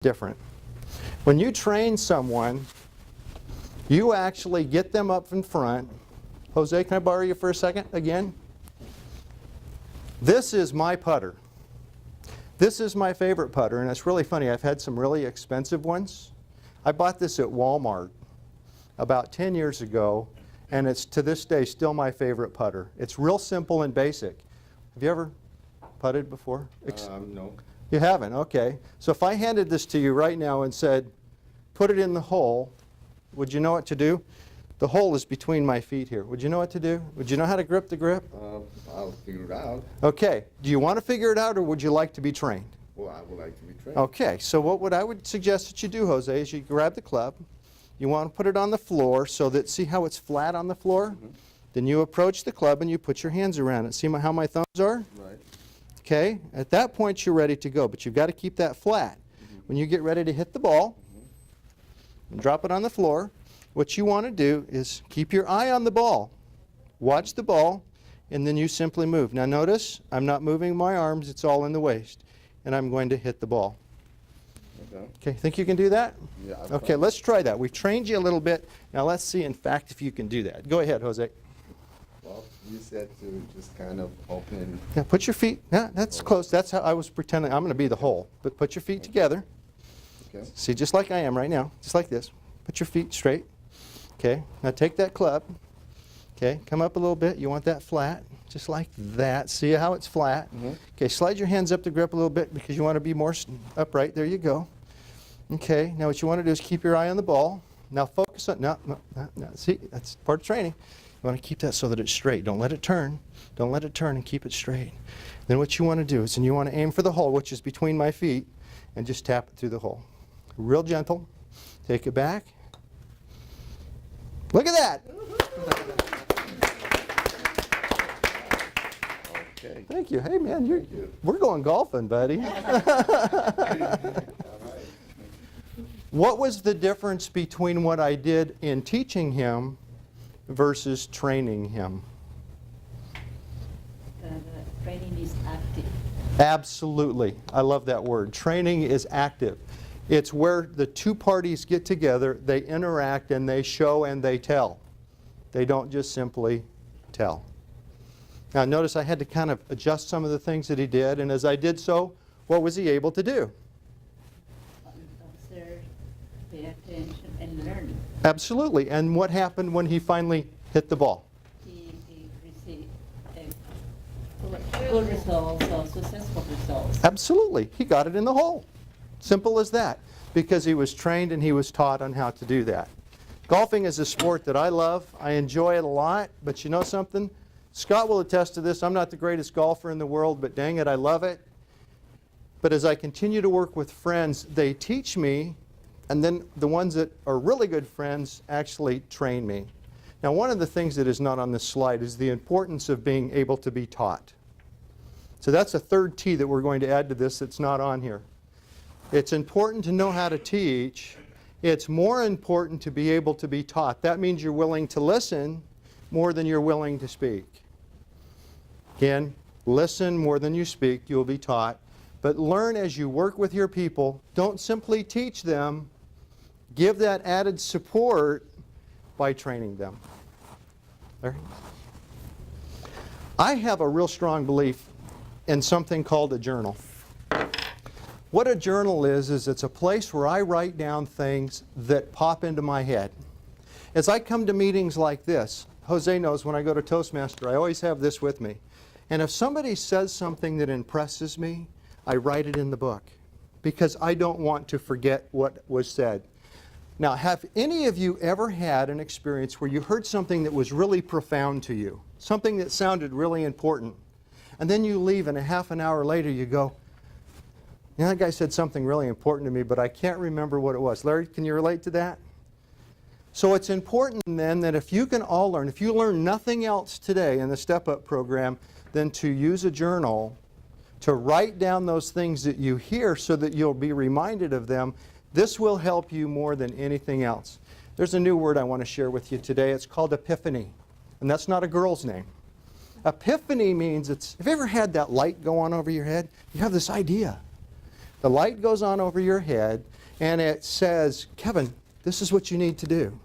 different. When you train someone, you actually get them up in front. Jose, can I borrow you for a second again? This is my putter. This is my favorite putter, and it's really funny. I've had some really expensive ones. I bought this at Walmart about 10 years ago, and it's to this day still my favorite putter. It's real simple and basic. Have you ever putted before? No. You haven't? Okay. So if I handed this to you right now and said, put it in the hole, would you know what to do? The hole is between my feet here. Would you know what to do? Would you know how to grip the grip? I'll figure it out. Okay. Do you want to figure it out, or would you like to be trained? Well, I would like to be trained. Okay. So what I would suggest that you do, Jose, is you grab the club. You want to put it on the floor so that, see how it's flat on the floor? Mm-hmm. Then you approach the club and you put your hands around it. See how my thumbs are? Right. Okay, at that point you're ready to go, but you've got to keep that flat. Mm-hmm. When you get ready to hit the ball, and drop it on the floor, what you want to do is keep your eye on the ball. Watch the ball, and then you simply move. Now notice, I'm not moving my arms, it's all in the waist, and I'm going to hit the ball. Okay, think you can do that? Yeah. Okay, let's try that. We've trained you a little bit. Now let's see, in fact, if you can do that. Go ahead, Jose. Well, you said to just kind of open. Yeah, put your feet, yeah, that's close. That's how I was pretending. I'm going to be the hole. But put your feet together. Okay. See, just like I am right now, just like this. Put your feet straight. Okay, now take that club. Okay, come up a little bit. You want that flat, just like that. See how it's flat? Mm-hmm. Okay, slide your hands up the grip a little bit because you want to be more upright. There you go. Okay, now what you want to do is keep your eye on the ball. Now focus on, no. See, that's part of training. You want to keep that so that it's straight. Don't let it turn. Don't let it turn, and keep it straight. Then what you want to do is, and you want to aim for the hole, which is between my feet, and just tap it through the hole. Real gentle. Take it back. Look at that. Okay. Thank you. Hey, man, we're going golfing, buddy. What was the difference between what I did in teaching him versus training him? Training is active. Absolutely. I love that word. Training is active. It's where the two parties get together, they interact, and they show and they tell. They don't just simply tell. Now notice I had to kind of adjust some of the things that he did, and as I did so, what was he able to do? Observe, pay attention, and learn. Absolutely. And what happened when he finally hit the ball? He received good results or successful results. Absolutely. He got it in the hole. Simple as that. Because he was trained and he was taught on how to do that. Golfing is a sport that I love. I enjoy it a lot. But you know something? Scott will attest to this. I'm not the greatest golfer in the world, but dang it, I love it. But as I continue to work with friends, they teach me, and then the ones that are really good friends actually train me. Now, one of the things that is not on this slide is the importance of being able to be taught. So that's a third T that we're going to add to this that's not on here. It's important to know how to teach. It's more important to be able to be taught. That means you're willing to listen more than you're willing to speak. Again, listen more than you speak, you'll be taught. But learn as you work with your people. Don't simply teach them. Give that added support by training them. There. I have a real strong belief in something called a journal. What a journal is it's a place where I write down things that pop into my head. As I come to meetings like this, Jose knows when I go to Toastmaster, I always have this with me. And if somebody says something that impresses me, I write it in the book because I don't want to forget what was said. Now, have any of you ever had an experience where you heard something that was really profound to you, something that sounded really important, and then you leave and a half an hour later you go, you know, that guy said something really important to me, but I can't remember what it was. Larry, can you relate to that? So it's important then that if you can all learn, if you learn nothing else today in the Step Up program than to use a journal to write down those things that you hear so that you'll be reminded of them, this will help you more than anything else. There's a new word I want to share with you today. It's called epiphany. And that's not a girl's name. Epiphany means have you ever had that light go on over your head? You have this idea. The light goes on over your head, and it says, Kevin, this is what you need to do.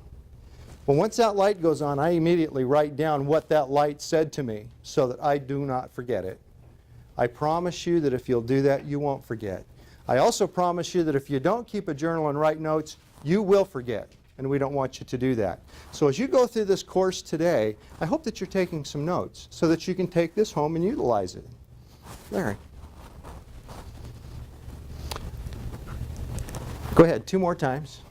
Well, once that light goes on, I immediately write down what that light said to me so that I do not forget it. I promise you that if you'll do that, you won't forget. I also promise you that if you don't keep a journal and write notes, you will forget, and we don't want you to do that. So as you go through this course today, I hope that you're taking some notes so that you can take this home and utilize it. Larry. Go ahead, 2 more times.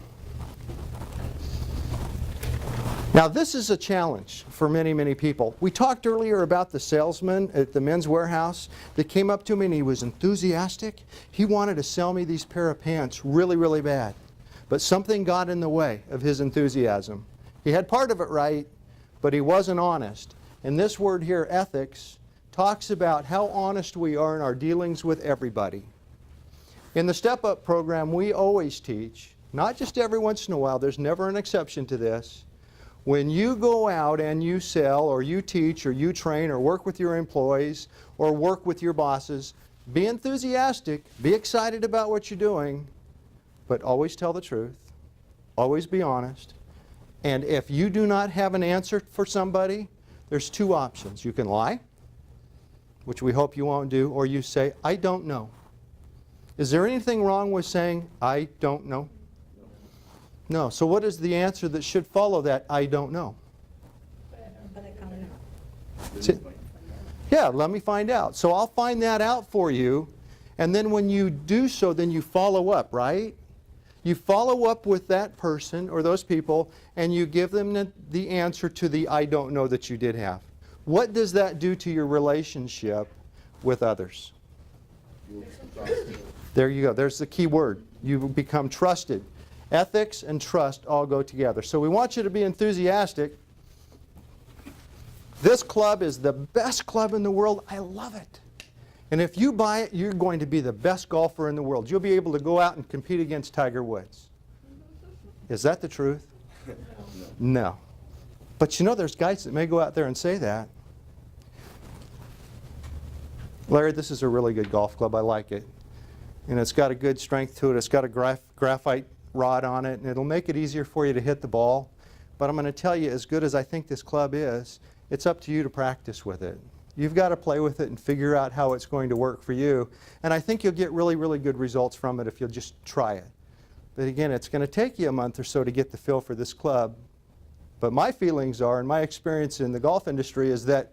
Now this is a challenge for many, many people. We talked earlier about the salesman at the Men's Warehouse that came up to me and he was enthusiastic. He wanted to sell me these pair of pants really, really bad. But something got in the way of his enthusiasm. He had part of it right, but he wasn't honest. And this word here, ethics, talks about how honest we are in our dealings with everybody. In the Step Up program, we always teach, not just every once in a while, there's never an exception to this. When you go out and you sell or you teach or you train or work with your employees or work with your bosses, be enthusiastic, be excited about what you're doing, but always tell the truth, always be honest. And if you do not have an answer for somebody, there's 2 options. You can lie, which we hope you won't do, or you say, I don't know. Is there anything wrong with saying, I don't know? No. So what is the answer that should follow that, I don't know? Yeah, let me find out. So I'll find that out for you, and then when you do so, then you follow up, right? You follow up with that person or those people, and you give them the answer to the I don't know that you did have. What does that do to your relationship with others? There you go. There's the key word. You become trusted. Ethics and trust all go together. So we want you to be enthusiastic. This club is the best club in the world. I love it. And if you buy it, you're going to be the best golfer in the world. You'll be able to go out and compete against Tiger Woods. Is that the truth? No. But you know, there's guys that may go out there and say that. Larry, this is a really good golf club. I like it. And it's got a good strength to it. It's got a graphite rod on it, and it'll make it easier for you to hit the ball. But I'm going to tell you, as good as I think this club is, it's up to you to practice with it. You've got to play with it and figure out how it's going to work for you. And I think you'll get really, really good results from it if you'll just try it. But again, it's going to take you a month or so to get the feel for this club. But my feelings are, and my experience in the golf industry is that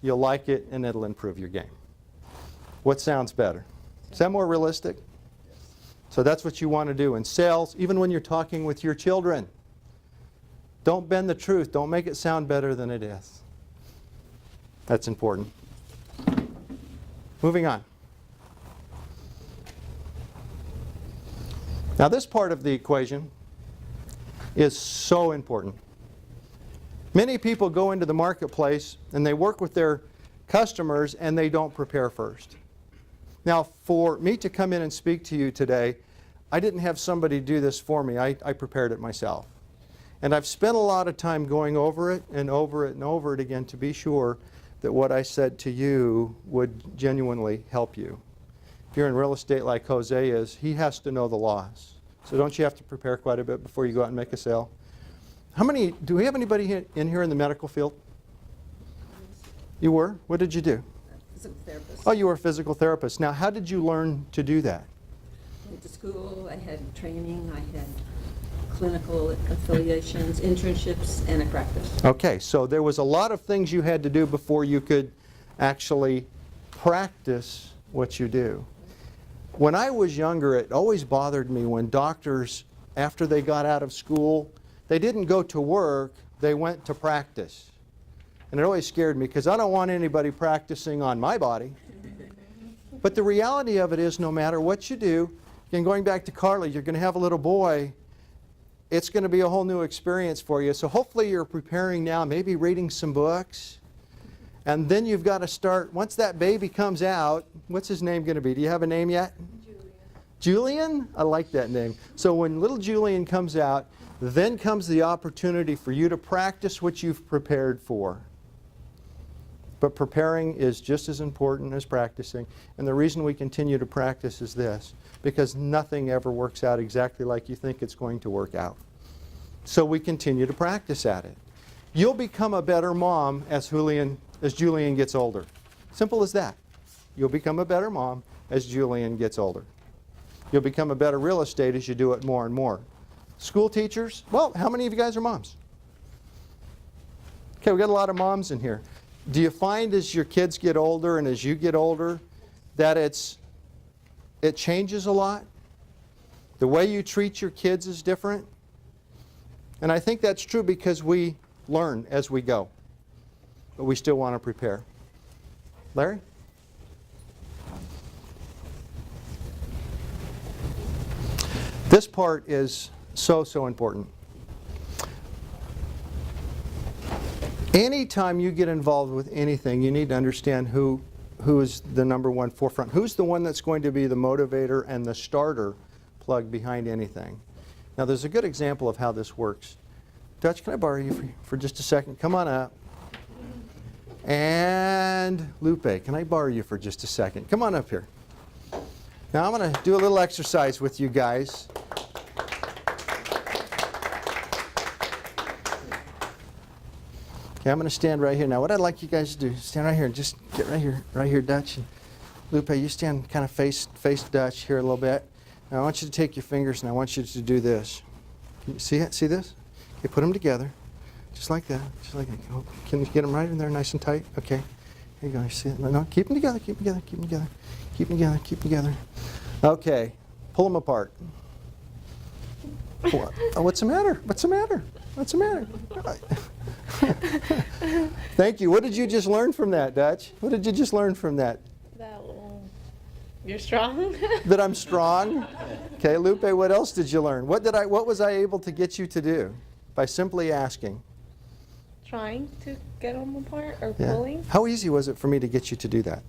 you'll like it and it'll improve your game. What sounds better? Is that more realistic? So that's what you want to do in sales, even when you're talking with your children. Don't bend the truth. Don't make it sound better than it is. That's important. Moving on. Now this part of the equation is so important. Many people go into the marketplace and they work with their customers and they don't prepare first. Now, for me to come in and speak to you today, I didn't have somebody do this for me. I prepared it myself. And I've spent a lot of time going over it and over it and over it again to be sure that what I said to you would genuinely help you. If you're in real estate like Jose is, he has to know the laws. So don't you have to prepare quite a bit before you go out and make a sale? Do we have anybody in here in the medical field? You were? What did you do? Physical therapist. Oh, you were a physical therapist. Now, how did you learn to do that? I went to school, I had training, I had clinical affiliations, internships, and a practice. Okay, so there was a lot of things you had to do before you could actually practice what you do. When I was younger, it always bothered me when doctors, after they got out of school, they didn't go to work, they went to practice. And it always scared me because I don't want anybody practicing on my body. But the reality of it is, no matter what you do, again, going back to Carly, you're going to have a little boy. It's going to be a whole new experience for you. So hopefully you're preparing now, maybe reading some books. And then you've got to start, once that baby comes out, what's his name going to be? Do you have a name yet? Julian? I like that name. So when little Julian comes out, then comes the opportunity for you to practice what you've prepared for. But preparing is just as important as practicing. And the reason we continue to practice is this, because nothing ever works out exactly like you think it's going to work out. So we continue to practice at it. You'll become a better mom as Julian gets older. Simple as that. You'll become a better mom as Julian gets older. You'll become a better real estate as you do it more and more. School teachers, well, how many of you guys are moms? Okay, we got a lot of moms in here. Do you find as your kids get older and as you get older that it changes a lot? The way you treat your kids is different? And I think that's true because we learn as we go. But we still want to prepare. Larry? This part is so important. Anytime you get involved with anything, you need to understand who is the number one forefront. Who's the one that's going to be the motivator and the starter plug behind anything? Now, there's a good example of how this works. Dutch, can I borrow you for just a second? Come on up. And Lupe, can I borrow you for just a second? Come on up here. Now, I'm going to do a little exercise with you guys. Okay, I'm going to stand right here. Now, what I'd like you guys to do, stand right here and just get right here, Dutch. And Lupe, you stand kind of face Dutch here a little bit. Now, I want you to take your fingers and I want you to do this. Can you see it? See this? Okay, put them together, just like that. Just like that. Oh, can you get them right in there, nice and tight? Okay. Here you go. You see it? No, keep them together. Keep them together. Keep them together. Keep them together. Keep them together. Okay. Pull them apart. What's the matter? What's the matter? What's the matter? Thank you. What did you just learn from that, Dutch? What did you just learn from that? That you're strong. That I'm strong? Okay, Lupe, what else did you learn? What was I able to get you to do by simply asking? Trying to get them apart or Yeah. pulling. How easy was it for me to get you to do that?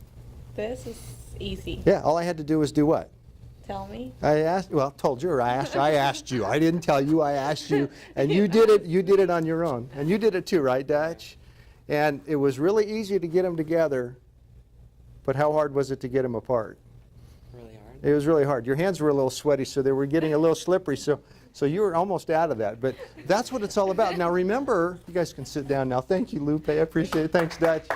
This is easy. Yeah, all I had to do was do what? Tell me. Told you, or I asked you. I didn't tell you, I asked you. And you did it on your own. And you did it too, right, Dutch? And it was really easy to get them together, but how hard was it to get them apart? Really hard. It was really hard. Your hands were a little sweaty, so they were getting a little slippery, so you were almost out of that. But that's what it's all about. Now remember, you guys can sit down now. Thank you, Lupe. I appreciate it. Thanks, Dutch.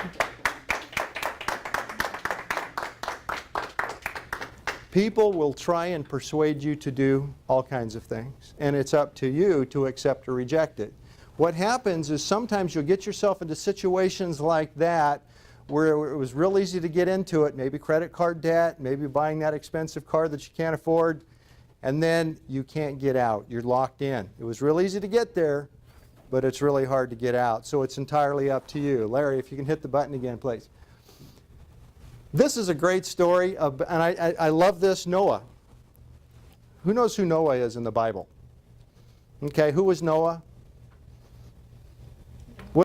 People will try and persuade you to do all kinds of things, and it's up to you to accept or reject it. What happens is sometimes you'll get yourself into situations like that where it was real easy to get into it, maybe credit card debt, maybe buying that expensive car that you can't afford, and then you can't get out. You're locked in. It was real easy to get there, but it's really hard to get out. So it's entirely up to you. Larry, if you can hit the button again, please. This is a great story, and I love this, Noah. Who knows who Noah is in the Bible? Okay, who was Noah?